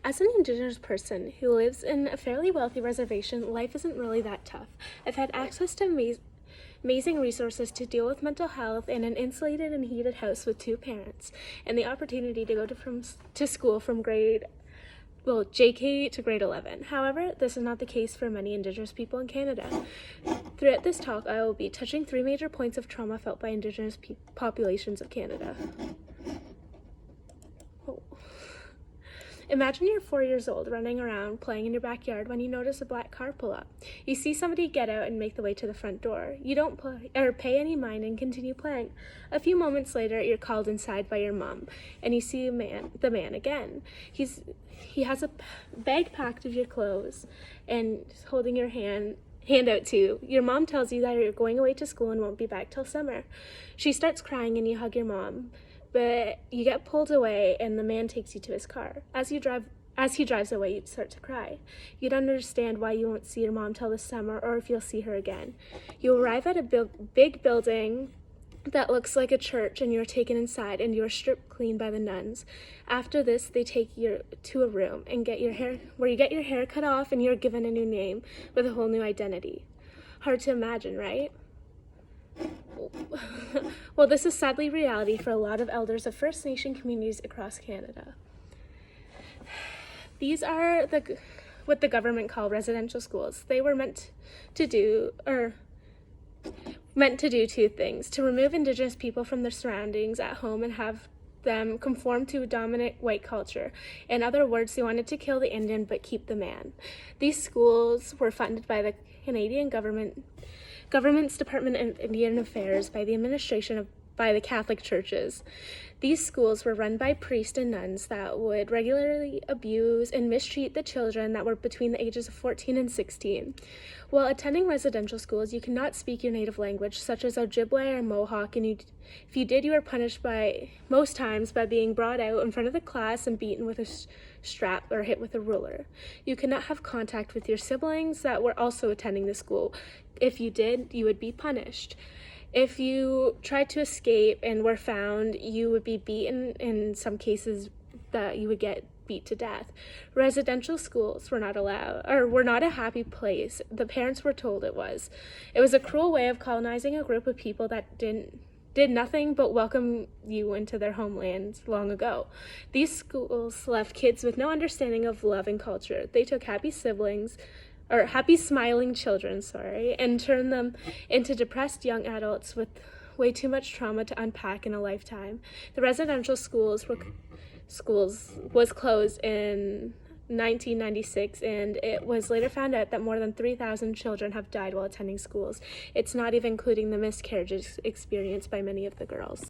As an Indigenous person who lives in a fairly wealthy reservation, life isn't really that tough. I've had access to amazing resources to deal with mental health in an insulated and heated house with two parents, and the opportunity to go to school from JK to grade 11. However, this is not the case for many Indigenous people in Canada. Throughout this talk, I will be touching three major points of trauma felt by Indigenous populations of Canada. Imagine you're 4 years old, running around, playing in your backyard when you notice a black car pull up. You see somebody get out and make the way to the front door. You don't pay any mind and continue playing. A few moments later, you're called inside by your mom, and you see the man again. He has a bag packed of your clothes and holding your hand out to you. Your mom tells you that you're going away to school and won't be back till summer. She starts crying and you hug your mom. But you get pulled away and the man takes you to his car. As he drives away, you start to cry. You don't understand why you won't see your mom till this summer or if you'll see her again. You arrive at a big building that looks like a church, and you're taken inside and you're stripped clean by the nuns. After this, they take you to a room and where you get your hair cut off and you're given a new name with a whole new identity. Hard to imagine, right? Well, this is sadly reality for a lot of elders of First Nation communities across Canada. These are what the government call residential schools. They were meant to do two things: to remove Indigenous people from their surroundings at home and have them conform to a dominant white culture. In other words, they wanted to kill the Indian but keep the man. These schools were funded by the Canadian government's Department of Indian Affairs by the Catholic churches. These schools were run by priests and nuns that would regularly abuse and mistreat the children that were between the ages of 14 and 16. While attending residential schools, you cannot speak your native language, such as Ojibwe or Mohawk, and if you did, you were punished most times by being brought out in front of the class and beaten with a strap or hit with a ruler. You could not have contact with your siblings that were also attending the school. If you did, you would be punished. If you tried to escape and were found, you would be beaten. In some cases, that you would get beat to death. Residential schools were not a happy place. The parents were told it was. It was a cruel way of colonizing a group of people that did nothing but welcome you into their homelands long ago. These schools left kids with no understanding of love and culture. They took happy smiling children, and turned them into depressed young adults with way too much trauma to unpack in a lifetime. The residential schools was closed in 1996, and it was later found out that more than 3,000 children have died while attending schools. It's not even including the miscarriages experienced by many of the girls.